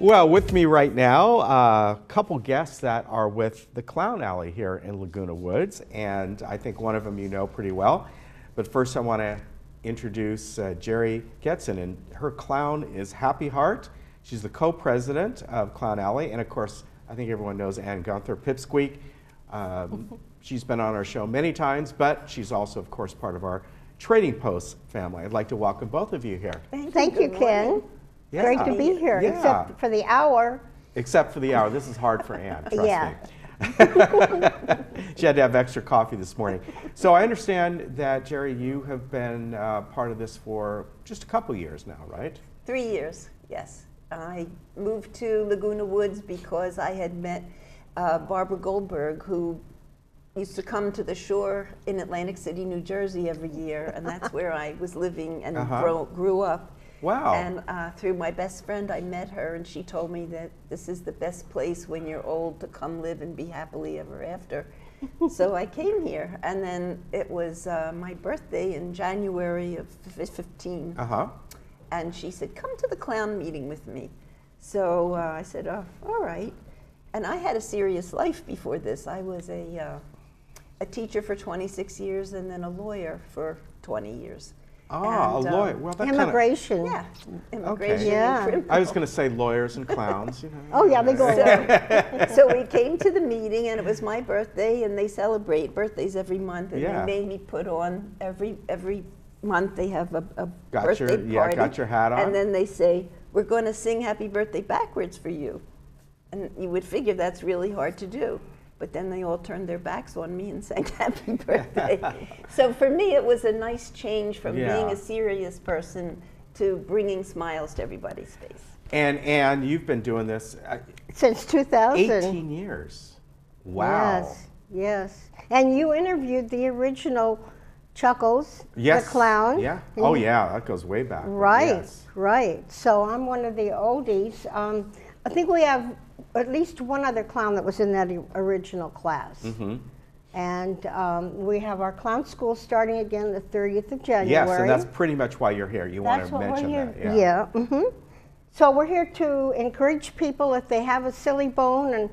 Well, with me right now, a couple guests that are with the Clown Alley here in Laguna Woods, and I think one of them you know pretty well. But first I want to introduce Jerry Getson, and her clown is Happy Heart. She's the co-president of Clown Alley, and of course, I think everyone knows Ann Gunther, Pipsqueak. She's been on our show many times, but she's also, of course, part of our Trading Post family. I'd like to welcome both of you here. Thank you, Ken. Yeah. Great to be here, Yeah. except for the hour. Except for the hour. This is hard for Ann, trust Yeah. me. She had to have extra coffee this morning. So I understand that, Jerry, you have been part of this for just a couple years now, right? 3 years, yes. I moved to Laguna Woods because I had met Barbara Goldberg, who used to come to the shore in Atlantic City, New Jersey every year, and that's where I was living and grew up. Wow. And through my best friend, I met her, and she told me that this is the best place when you're old to come live and be happily ever after. So I came here, and then it was my birthday in January of 15. And she said, come to the clown meeting with me. So I said, oh, all right. And I had a serious life before this. I was a teacher for 26 years and then a lawyer for 20 years. Ah, a lawyer. Well, that immigration. Yeah, immigration. Okay. Yeah. And I was going to say lawyers and clowns. You know. Oh, yeah, they go along. So we came to the meeting, and it was my birthday, and they celebrate birthdays every month, and they made me put on every month they have a birthday party. Yeah, got your hat on. And then they say, we're going to sing Happy Birthday backwards for you. And you would figure that's really hard to do. But then they all turned their backs on me and sang Happy Birthday. So for me, it was a nice change from being a serious person to bringing smiles to everybody's face. And you've been doing this Since 2000. 18 years. Wow. Yes, yes. And you interviewed the original Chuckles, Yes. the clown. Yeah. Oh, yeah. That goes way back. Right, Yes. right. So I'm one of the oldies. I think we have at least one other clown that was in that original class. And we have our clown school starting again the 30th of January. Yes, and that's pretty much why you're here. You want That's to what mention we're that. here. Yeah. So we're here to encourage people if they have a silly bone and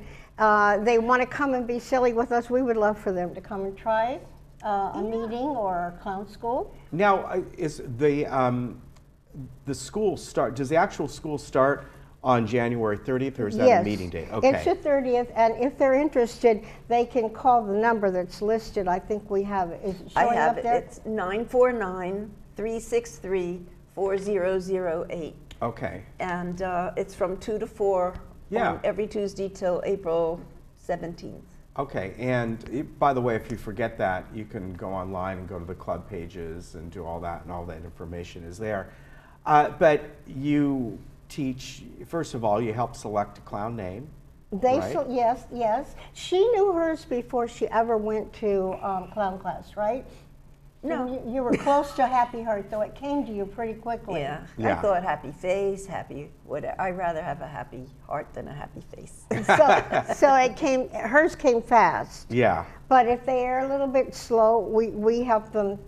they want to come and be silly with us. We would love for them to come and try a meeting or a clown school. Now, is the school start? Does the actual school start on January 30th, or is that a meeting date? Okay. It's the 30th, and if they're interested, they can call the number that's listed. I think we have it. Is it showing I have up there? It's 949-363-4008. Okay. And it's from 2 to 4 on every Tuesday till April 17th. Okay, and by the way, if you forget that, you can go online and go to the club pages and do all that, and all that information is there. But you teach, first of all, you help select a clown name. Right? Yes, yes. She knew hers before she ever went to clown class, right? No. You were close to Happy Heart, though it came to you pretty quickly. Yeah. I thought happy face, happy whatever. I'd rather have a happy heart than a happy face. So it came. Hers came fast. Yeah. But if they are a little bit slow, we help them.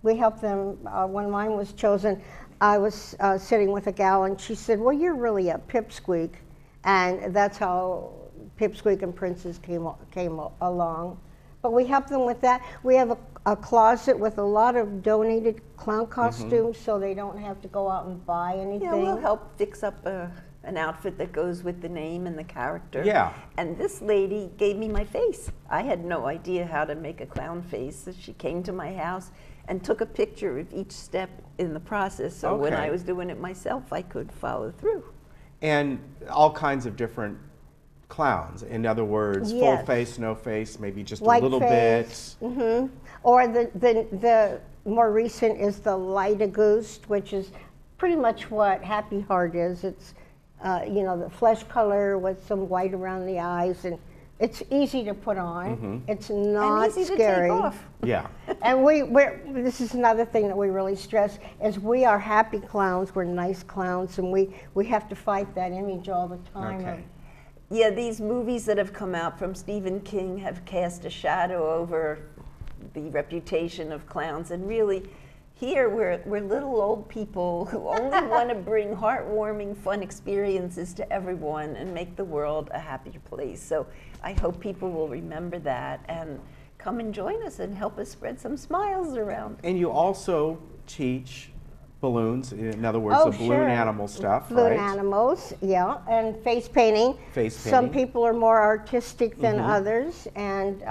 We help them. When mine was chosen, I was sitting with a gal, and she said, "Well, you're really a Pipsqueak," and that's how Pipsqueak and Princess came along. But we help them with that. We have a closet with a lot of donated clown costumes, so they don't have to go out and buy anything. Yeah, we'll help fix up an outfit that goes with the name and the character. Yeah. And this lady gave me my face. I had no idea how to make a clown face. So she came to my house and took a picture of each step in the process. So when I was doing it myself, I could follow through. And all kinds of different clowns. In other words, full face, no face, maybe just White a little face. bit. Or the more recent is the Light Goose, which is pretty much what Happy Heart is. It's the flesh color with some white around the eyes, and it's easy to put on. It's not and easy scary. to take off. Yeah. And this is another thing that we really stress, is we are happy clowns, we're nice clowns, and we have to fight that image all the time. Okay. Yeah, these movies that have come out from Stephen King have cast a shadow over the reputation of clowns, and really Here, we're little old people who only want to bring heartwarming, fun experiences to everyone and make the world a happier place. So I hope people will remember that and come and join us and help us spread some smiles around. And you also teach balloons, in other words, Oh, the balloon sure. animal stuff, Balloon right? animals, yeah, and face painting. Face Some painting. people are more artistic than others, and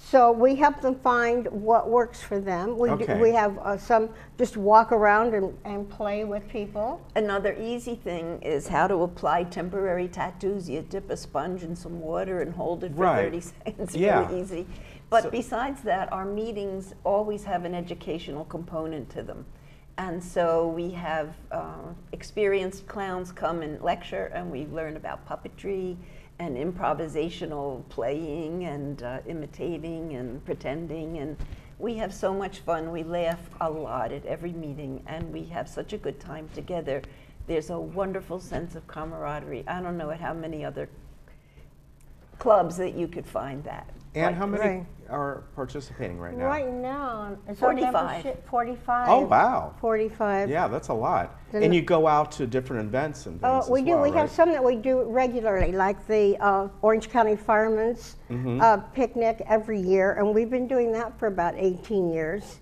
so we help them find what works for them. Okay. We have some just walk around and play with people. Another easy thing is how to apply temporary tattoos. You dip a sponge in some water and hold it for Right. 30 seconds. Yeah. Really easy. But So- besides that, our meetings always have an educational component to them. And so we have experienced clowns come and lecture, and we learn about puppetry and improvisational playing and imitating and pretending. And we have so much fun. We laugh a lot at every meeting, and we have such a good time together. There's a wonderful sense of camaraderie. I don't know at how many other clubs that you could find that. And Like how many Right. are participating right now? Right now, it's our 45. membership, 45. Oh, wow. 45. Yeah, that's a lot. Then- And you go out to different events and things We as do. well, We right? have some that we do regularly, like the Orange County Firemen's picnic every year, and we've been doing that for about 18 years.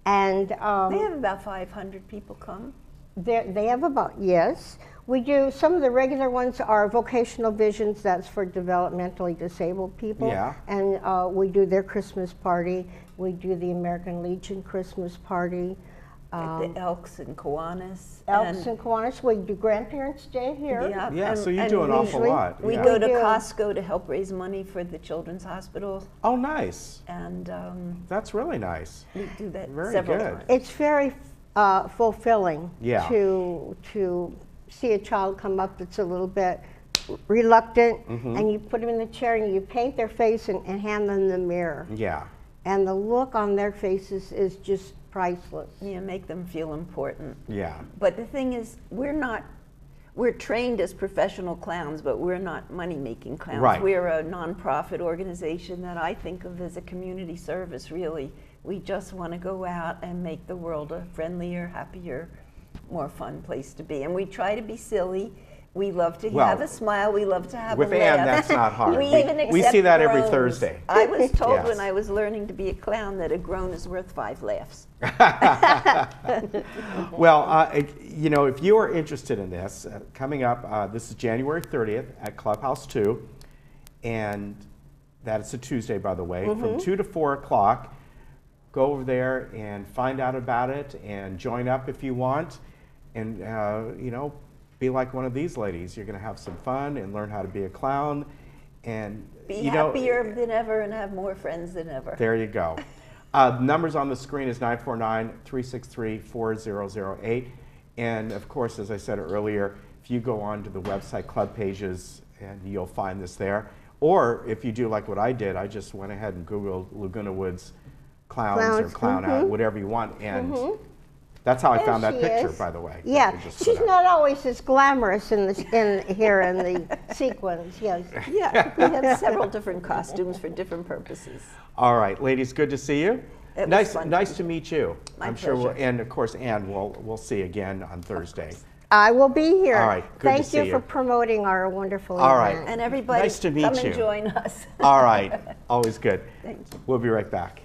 And They have about 500 people come. they have about, yes. We do, some of the regular ones are vocational visions, that's for developmentally disabled people. Yeah. And we do their Christmas party. We do the American Legion Christmas party. At the Elks and Kiwanis. Elks and Kiwanis, we do Grandparents' Day here. Yeah, Yeah, so you and do an awful usually lot. We yeah. go to We do. Costco to help raise money for the Children's Hospital, Oh, nice. and That's really nice. we do that Very several good. times. It's very fulfilling Yeah. to see a child come up that's a little bit reluctant, and you put them in the chair and you paint their face and hand them the mirror. Yeah. And the look on their faces is just priceless. Yeah, make them feel important. Yeah. But the thing is, we're trained as professional clowns, but we're not money-making clowns. Right. We're a nonprofit organization that I think of as a community service, really. We just want to go out and make the world a friendlier, happier, more fun place to be. And we try to be silly. We love to Well, have a smile. We love to have with a laugh. Ann, that's not hard. We We- even we accept see that every groans. Thursday. I was told Yes. when I was learning to be a clown that a groan is worth 5 laughs. Well, you know, if you are interested in this, coming up, this is January 30th at Clubhouse 2, and that's a Tuesday, by the way, from 2 to 4 o'clock. Go over there and find out about it and join up if you want, and, you know, be like one of these ladies. You're going to have some fun and learn how to be a clown, and, Be you know, happier than ever and have more friends than ever. there you go. Numbers on the screen is 949-363-4008. And of course, as I said earlier, if you go on to the website club pages, and you'll find this there. Or if you do like what I did, I just went ahead and Googled Laguna Woods clowns or Clowns, clown out, whatever you want. And that's how I found that There she picture, is. by the way. that Yeah, we just put she's up. not always as glamorous in here in the sequins, yes. Yeah, we have several different costumes for different purposes. All right, ladies, good to see you. It was Nice, fun. nice to meet you. My I'm sure, pleasure. and of course, Ann, we'll see again on Thursday. I will be here. All right, good to Thank see you you. for promoting our wonderful All right. event. And everybody, Nice to meet come you. and join us. All right, always good. Thank you. We'll be right back.